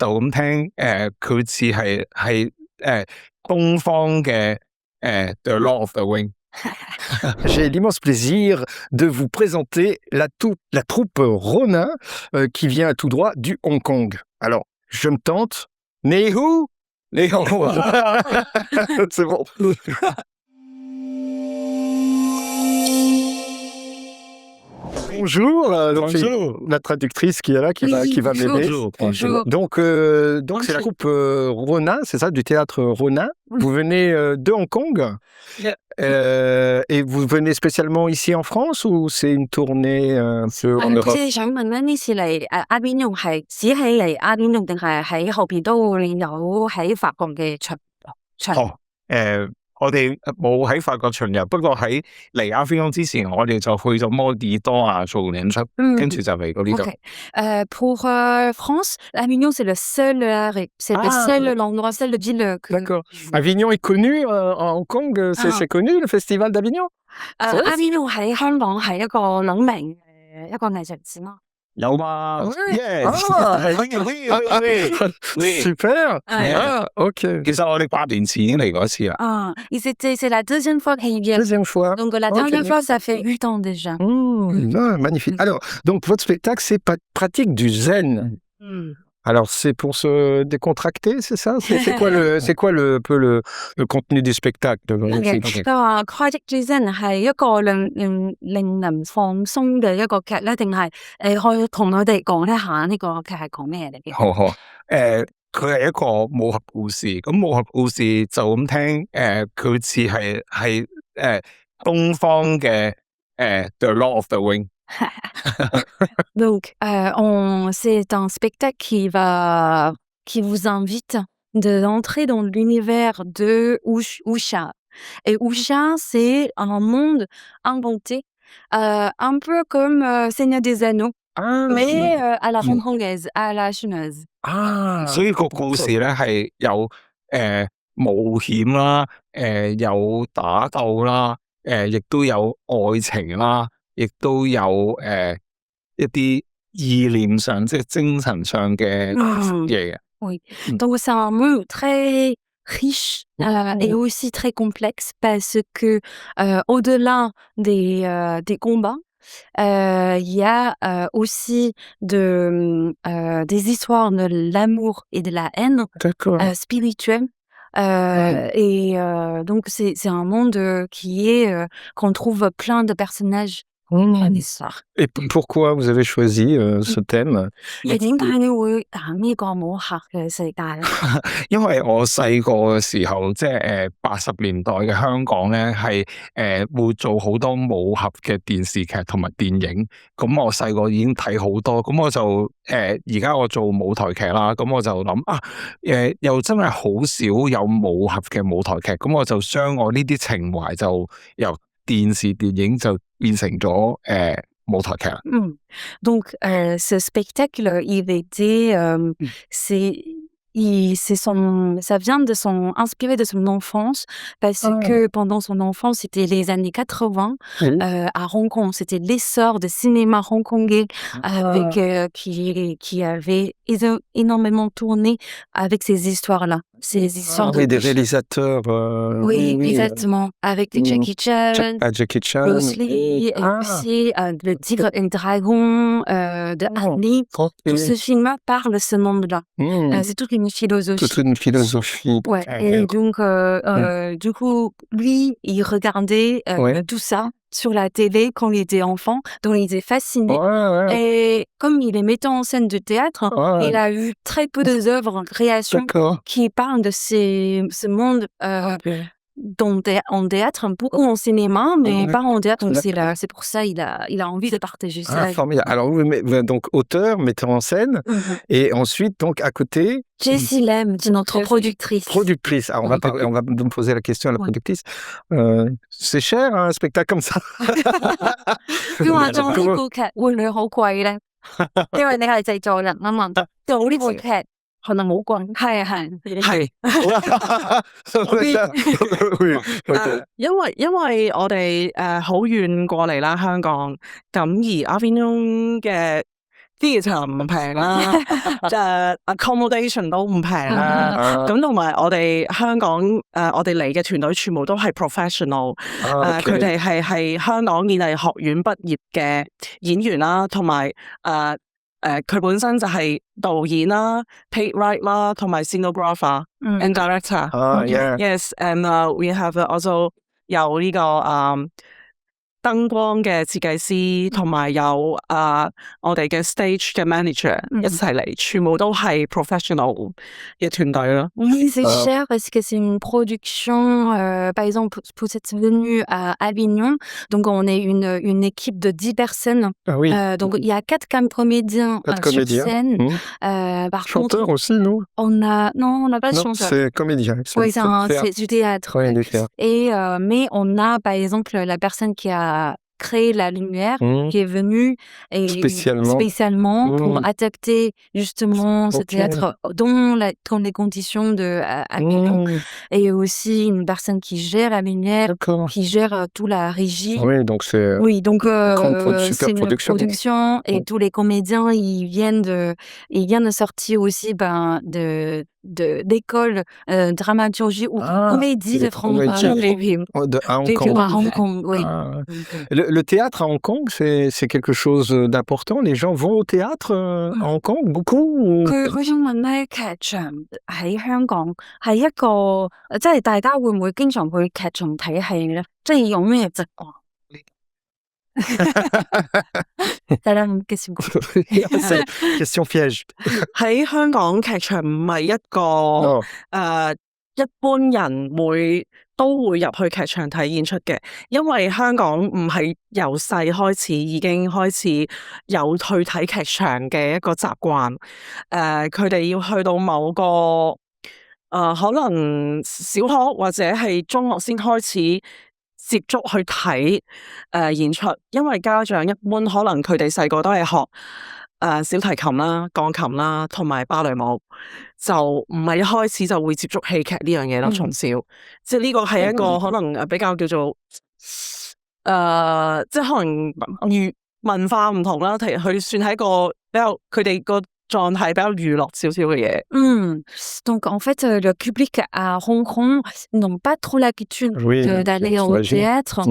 就咁聽佢似係東方嘅The Lord of the Ring。J'ai l'immense plaisir de vous présenter la troupe Ronin qui vient tout droit du Hong Kong. Alors, je me tente. Nehu C'est bon. Bonjour, Bonjour. la traductrice qui est là, qui va m'aider. Bonjour. Donc c'est la troupe Ronin, c'est ça, du théâtre Ronin. Vous venez de Hong Kong et vous venez spécialement ici en France ou c'est une tournée un peu en Europe? 即係想問咧，呢次嚟Avignon係只係嚟Avignon定係喺後邊都會有喺法國嘅巡？我哋冇喺法國巡遊，不過喺嚟Avignon之前，我哋就去咗摩爾多亞做演出，跟住就嚟到呢度。Pour France, Avignon c'est le seul endroit, seule ville que. D'accord. Avignon est connu en Hong Kong, c'est connu le festival d'Avignon? Avignon 喺香港係一個諗名嘅一個藝術展咯。有嘛？Yes， super。OK。其實我哋8年前已經嚟過一次啦。Et c'est la deuxième fois qu'il vient. Deuxième fois. Donc la dernière fois, ça fait 8 ans déjà. Magnifique. Alors, donc votre spectacle, c'est pratique du zen. Alors, c'est pour se décontracter, c'est ça? C'est quoi le contenu du spectacle? 佢話開職之zen係一個令人放鬆嘅一個劇咧，定係可以同我哋講一下呢個劇係講咩嚟嘅？好，佢係一個武俠故事。咁武俠故事就咁聽，佢似係東方嘅The Lord of the Ring。Donc, c'est un spectacle qui vous invite d'entrer dans l'univers de Wuxia. Et Wuxia, c'est un monde inventé, un peu comme Seigneur des Anneaux, mais à la hongkongaise, à la chinoise. 所以個故事咧係有冒險啦，有打鬥啦，亦都有愛情啦。亦都有一啲意念上，即係精神上嘅嘢嘅。Oui, donc c'est un monde très riche et aussi très complexe parce que au-delà des combats, il y a aussi des histoires de l'amour et de la haine spirituelle. Et donc c'est un monde qu'on trouve plein de personnages. Et pourquoi vous avez choisi ce thème? 點解你會揀呢個武俠嘅世界咧？因為我細個嘅時候，即係80年代嘅香港咧，係會做好多武俠嘅電視劇同埋電影。咁我細個已經睇好多，咁我就而家我做舞台劇啦，咁我就諗又真係好少有武俠嘅舞台劇，咁我就將我呢啲情懷就由電視電影就變成咗舞台劇啦。Donc ce spectacle, ça vient inspiré de son enfance parce que pendant son enfance, c'était les années 80 à Hong Kong, c'était l'essor du cinéma hongkongais qui avait énormément tourné avec ces histoires-là. Ces histoires des réalisateurs. Oui, exactement. Avec Jackie Chan, Bruce Lee, et aussi le Tigre et le Dragon de Annie. Tout ce film parle de ce monde-là. C'est toute une philosophie. Toute une philosophie. Ouais. Et donc, du coup, lui, il regardait tout ça sur la télé quand il était enfant, dont il était fasciné. Et comme il est metteur en scène de théâtre, il a eu très peu d'œuvres, créations qui parlent de ce monde en théâtre, beaucoup en cinéma, mais pas en théâtre. Donc c'est pour ça il a envie de partager ça. Formidable. Alors donc auteur, metteur en scène, et ensuite donc à côté. Jessie Lem, c'est notre productrice. Productrice. Alors on va me poser la question à la productrice. C'est cher un spectacle comme ça. 佢話做呢部劇會唔會好貴咧？因為你係製作人啊嘛，做呢部劇可能好貴。係。因為我哋好遠過嚟啦，香港咁而Avignon嘅 theatre 唔平啦，accommodation 都唔平啦。咁同埋我哋香港我哋嚟嘅團隊全部都係 professional，佢哋係香港演藝學院畢業嘅演員啦，同埋佢本身就係導演啦、playwright 啦，同埋 scenographer and director。Yes, and we have also 有呢個燈光嘅設計師，同埋有我哋嘅 stage 嘅 manager 一齊嚟，全部都係 professional 嘅團隊咯。Oui, c'est cher parce que c'est une production, par exemple, pour cette venue à Avignon, donc on est une équipe de 10 personnes. Ah oui. Donc il y a 4 comédiens sur scène. Par Chanteur contre, aussi, non? on n'a pas de Non, chanteur. c'est comédien. Oui, c'est du théâtre. Oui, du théâtre. Et mais on a par exemple la personne qui a créé la lumière, qui est venue et spécialement pour adapter justement ce théâtre dans les conditions de Avignon. Et aussi une personne qui gère la lumière, qui gère toute la régie. Oui, donc c'est c'est une production et tous les comédiens ils viennent de sortir aussi d'école dramaturgie ou comédie de France à Hong Kong. Oui. Le théâtre à Hong Kong, c'est quelque chose d'important. Les gens vont au théâtre à Hong Kong beaucoup. 佢想問咧，劇場喺香港係一個，即係大家會唔會經常去劇場睇戲咧？即係有咩習慣？係啦，question piège。喺香港劇場唔係一個一般人都會入去劇場睇演出嘅，因為香港唔係由細開始已經開始有去睇劇場嘅一個習慣。佢哋要去到某個可能小學或者係中學先開始接觸去睇演出，因為家長一般可能佢哋細個都係學小提琴啦、鋼琴啦，同埋芭蕾舞，就唔係一開始就會接觸戲劇呢樣嘢咯。從小，即係呢個係一個可能比較叫做即係可能文化唔同啦，佢算係一個比較佢哋個狀態比較娛樂少少嘅嘢。Donc en fait, le public à Hong Kong n'ont pas trop l'habitude d'aller au théâtre.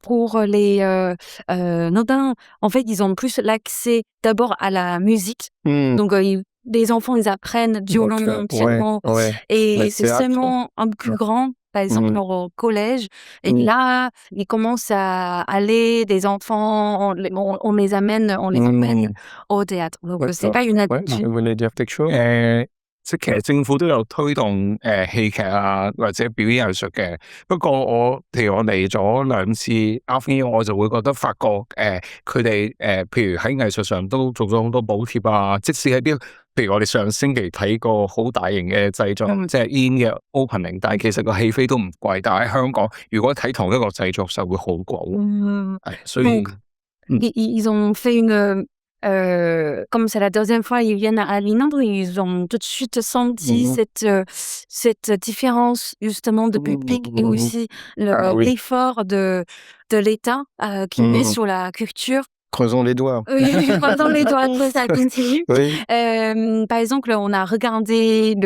Pour les notamment, en fait, ils ont plus l'accès d'abord à la musique. Donc les enfants, ils apprennent violon, piano, et c'est seulement un peu plus grand, par exemple au collège. Et là, ils commencent à aller, des enfants, on les amène au théâtre. Donc c'est pas une habitude. Vous voulez dire quelque chose? 即係其實政府都有推動戲劇啊或者表演藝術嘅，不過譬如我嚟咗2次 Avignon，我就會覺得發覺佢哋譬如喺藝術上都做咗好多補貼啊，即使喺啲譬如我哋上星期睇過好大型嘅製作，即係 In 嘅 opening， 但係其實個戲飛都唔貴，但係喺香港如果睇同一個製作就會好貴。所以ils ont fait une comme c'est la deuxième fois ils viennent à Avignon, ils ont tout de suite senti cette différence justement de public et aussi l'effort de l'État qui met sur la culture. Creusons les doigts. Oui, creusons les doigts, que ça continue. Par exemple, on a regardé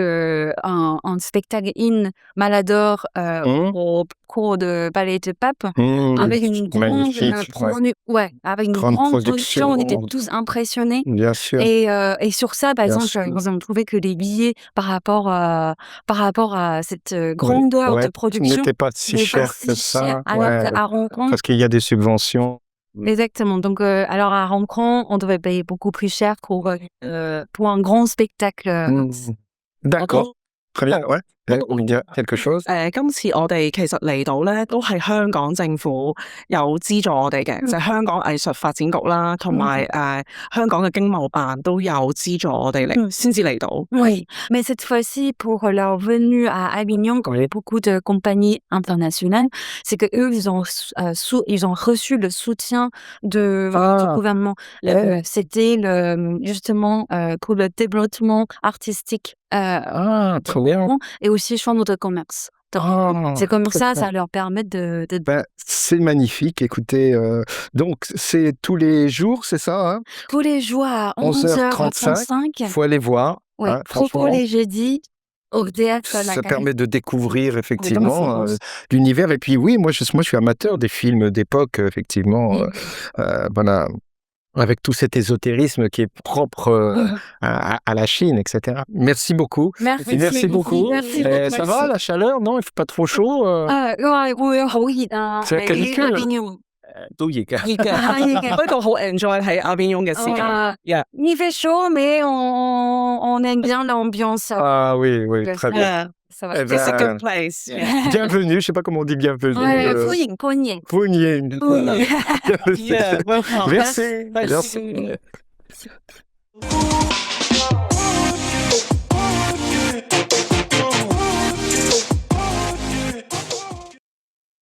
un spectacle in Malador au cours de Palais de Pape avec une grande production. On était tous impressionnés. Bien sûr. Et sur ça, par exemple, ils ont trouvé que les billets par rapport à cette grandeur de production n'étaient pas si chers que ça. À Hong Kong. Parce qu'il y a des subventions. Exactement. Donc, alors à Hong Kong, on devait payer beaucoup plus cher pour un grand spectacle. D'accord. Très bien, ouais. On dire quelque chose. 今次我哋其實嚟到咧，都係香港政府有資助我哋嘅，就係香港藝術發展局啦，同埋香港嘅經貿辦都有資助我哋嚟，先至嚟到。Oui, mais cette fois-ci, pour leur venue à Avignon, comme beaucoup de compagnies internationales, c'est que eux, ils ont reçu le soutien du gouvernement. C'était justement pour le développement artistique. Trop bien. Et aussi chambre de commerce. Donc, c'est comme ça leur permet de... Ben, c'est magnifique. Écoutez, donc c'est tous les jours, c'est ça, hein? Tous les jours à 11h35. Il faut aller voir. Ouais, hein, Propos franchement. les jeudis au théâtre La Ça Carrière. permet de découvrir effectivement l'univers. Et puis oui, moi je suis amateur des films d'époque, effectivement. Voilà, avec tout cet ésotérisme qui est propre à la Chine, etc. Merci beaucoup. Merci beaucoup. Merci Ça va, la chaleur? Non, il fait pas trop chaud? 因為會好熱啊，即係喺跟住 Avignon。都熱㗎。熱嘅，不過好 enjoy 喺阿邊用嘅時間。Yeah. Il fait chaud, mais on aime bien l'ambiance. Ah oui, oui, très bien. Yeah. Ça va. Eh It's a ben, good place. Yeah. bienvenue, je sais pas comment on dit bienvenue. 歡迎。歡迎。Yeah, welcome. Merci. Merci. Merci.